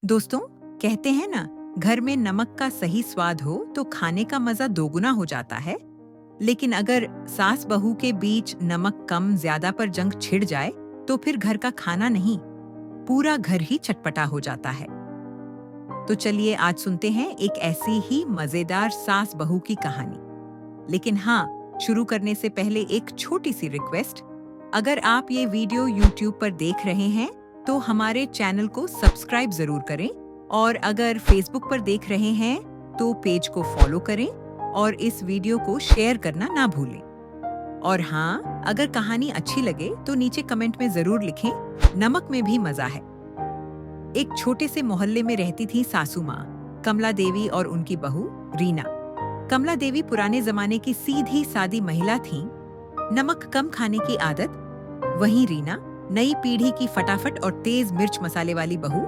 दोस्तों, कहते हैं ना, घर में नमक का सही स्वाद हो तो खाने का मजा दोगुना हो जाता है। लेकिन अगर सास बहू के बीच नमक कम ज्यादा पर जंग छिड़ जाए तो फिर घर का खाना नहीं, पूरा घर ही चटपटा हो जाता है। तो चलिए आज सुनते हैं एक ऐसी ही मजेदार सास बहू की कहानी। लेकिन हाँ, शुरू करने से पहले एक छोटी सी रिक्वेस्ट। अगर आप ये वीडियो YouTube पर देख रहे हैं तो हमारे चैनल को सब्सक्राइब जरूर करें, और अगर Facebook पर देख रहे हैं तो पेज को फॉलो करें और इस वीडियो को शेयर करना ना भूलें। और हाँ, अगर कहानी अच्छी लगे तो नीचे कमेंट में जरूर लिखें, नमक में भी मजा है। एक छोटे से मोहल्ले में रहती थी सासू माँ कमला देवी और उनकी बहू रीना। कमला देवी पुराने जमाने की सीधी सादी महिला थीं, नमक कम खाने की आदत। वहीं रीना नई पीढ़ी की फटाफट और तेज मिर्च मसाले वाली बहू,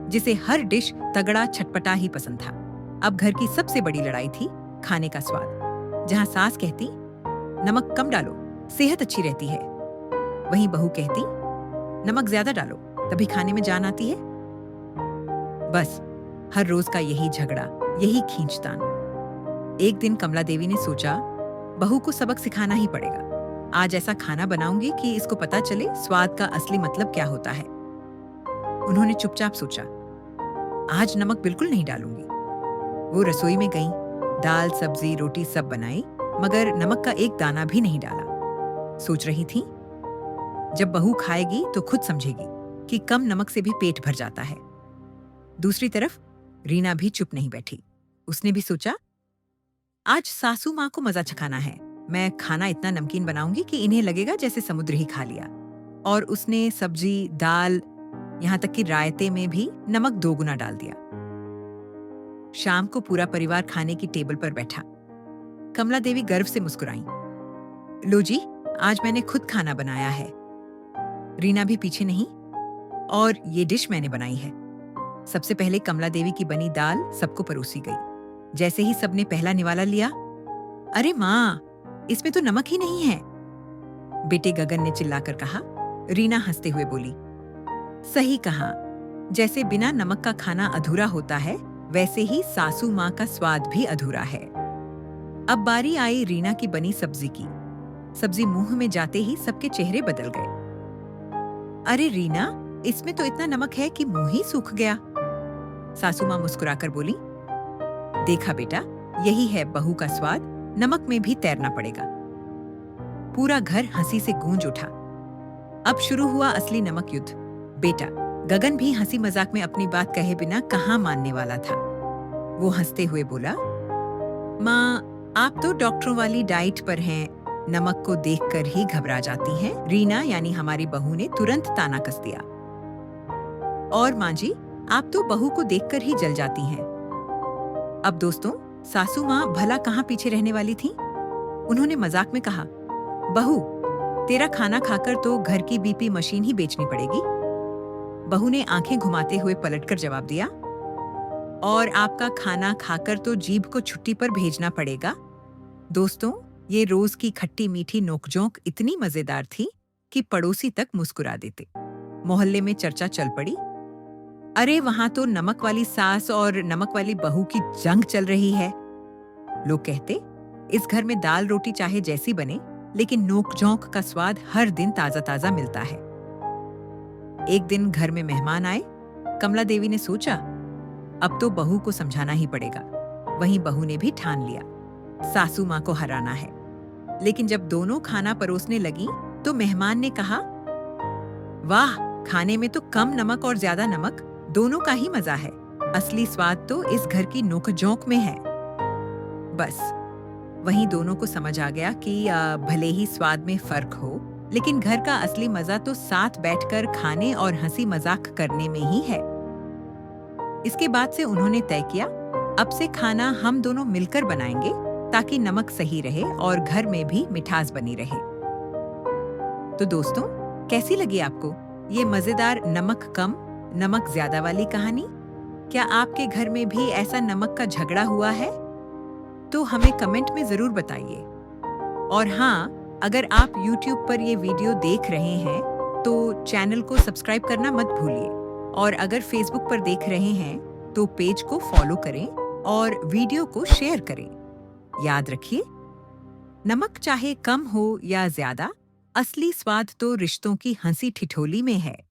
जिसे हर डिश तगड़ा छटपटा ही पसंद था। अब घर की सबसे बड़ी लड़ाई थी खाने का स्वाद। जहां सास कहती नमक कम डालो, सेहत अच्छी रहती है, वहीं बहू कहती नमक ज्यादा डालो, तभी खाने में जान आती है। बस हर रोज का यही झगड़ा, यही खींचतान। एक दिन कमला देवी ने सोचा, बहू को सबक सिखाना ही पड़ेगा। आज ऐसा खाना बनाऊंगी कि इसको पता चले स्वाद का असली मतलब क्या होता है। उन्होंने चुपचाप सोचा, आज नमक बिल्कुल नहीं डालूंगी। वो रसोई में गईं, दाल सब्जी रोटी सब बनाई, मगर नमक का एक दाना भी नहीं डाला। सोच रही थी, जब बहू खाएगी तो खुद समझेगी कि कम नमक से भी पेट भर जाता है। दूसरी तरफ रीना भी चुप नहीं बैठी। उसने भी सोचा, आज सासू माँ को मजा चखाना है। मैं खाना इतना नमकीन बनाऊंगी कि इन्हें लगेगा जैसे समुद्र ही खा लिया। और उसने सब्जी, दाल, यहाँ तक कि रायते में भी नमक दोगुना डाल दिया। शाम को पूरा परिवार खाने की टेबल पर बैठा। कमला देवी गर्व से मुस्कुराई, लो जी, आज मैंने खुद खाना बनाया है। रीना भी पीछे नहीं, और ये डिश मैंने बनाई है। सबसे पहले कमला देवी की बनी दाल सबको परोसी गई। जैसे ही सबने पहला निवाला लिया, अरे माँ, इसमें तो नमक ही नहीं है, बेटे गगन ने चिल्लाकर कहा। रीना हंसते हुए बोली, सही कहा, जैसे बिना नमक का खाना अधूरा होता है, वैसे ही सासू माँ का स्वाद भी अधूरा है। अब बारी आई रीना की बनी सब्जी की। सब्जी मुंह में जाते ही सबके चेहरे बदल गए। अरे रीना, इसमें तो इतना नमक है कि मुंह ही सूख गया। सासू माँ मुस्कुराकर बोली, देखा बेटा, यही है बहू का स्वाद, नमक में भी तैरना पड़ेगा। पूरा घर हंसी से गूंज उठा। अब शुरू हुआ असली नमक युद्ध। बेटा गगन भी हंसी मजाक में अपनी बात कहे बिना कहाँ मानने वाला था। वो हंसते हुए बोला, माँ, आप तो डॉक्टरों वाली डाइट पर हैं, नमक को देखकर ही घबरा जाती हैं। रीना यानी हमारी बहू ने तुरंत ताना कस दिया, और माँ जी, आप तो बहू को देखकर ही जल जाती हैं। अब दोस्तों, सासू माँ भला कहाँ पीछे रहने वाली थी। उन्होंने मजाक में कहा, बहू, तेरा खाना खाकर तो घर की बीपी मशीन ही बेचनी पड़ेगी। बहू ने आंखें घुमाते हुए पलटकर जवाब दिया, और आपका खाना खाकर तो जीभ को छुट्टी पर भेजना पड़ेगा। दोस्तों, ये रोज की खट्टी मीठी नोकझोंक इतनी मजेदार थी कि पड़ोसी तक मुस्कुरा देते। मोहल्ले में चर्चा चल पड़ी, अरे वहां तो नमक वाली सास और नमक वाली बहू की जंग चल रही है। लोग कहते, इस घर में दाल रोटी चाहे जैसी बने, लेकिन नोकझोंक का स्वाद हर दिन ताजा ताजा मिलता है। एक दिन घर में मेहमान आए। कमला देवी ने सोचा, अब तो बहू को समझाना ही पड़ेगा। वहीं बहू ने भी ठान लिया, सासू माँ को हराना है। लेकिन जब दोनों खाना परोसने लगी तो मेहमान ने कहा, वाह, खाने में तो कम नमक और ज्यादा नमक, दोनों का ही मजा है। असली स्वाद तो इस घर की नोकझोंक में है। बस वहीं दोनों को समझ आ गया कि भले ही स्वाद में फर्क हो, लेकिन घर का असली मजा तो साथ बैठकर खाने और हंसी मजाक करने में ही है। इसके बाद से उन्होंने तय किया, अब से खाना हम दोनों मिलकर बनाएंगे, ताकि नमक सही रहे और घर में भी मिठास बनी रहे। तो दोस्तों, कैसी लगी आपको ये मजेदार नमक कम नमक ज्यादा वाली कहानी? क्या आपके घर में भी ऐसा नमक का झगड़ा हुआ है? तो हमें कमेंट में जरूर बताइए। और हाँ, अगर आप YouTube पर ये वीडियो देख रहे हैं तो चैनल को सब्सक्राइब करना मत भूलिए और अगर फेसबुक पर देख रहे हैं तो पेज को फॉलो करें और वीडियो को शेयर करें। याद रखिए, नमक चाहे कम हो या ज्यादा, असली स्वाद तो रिश्तों की हंसी ठिठोली में है।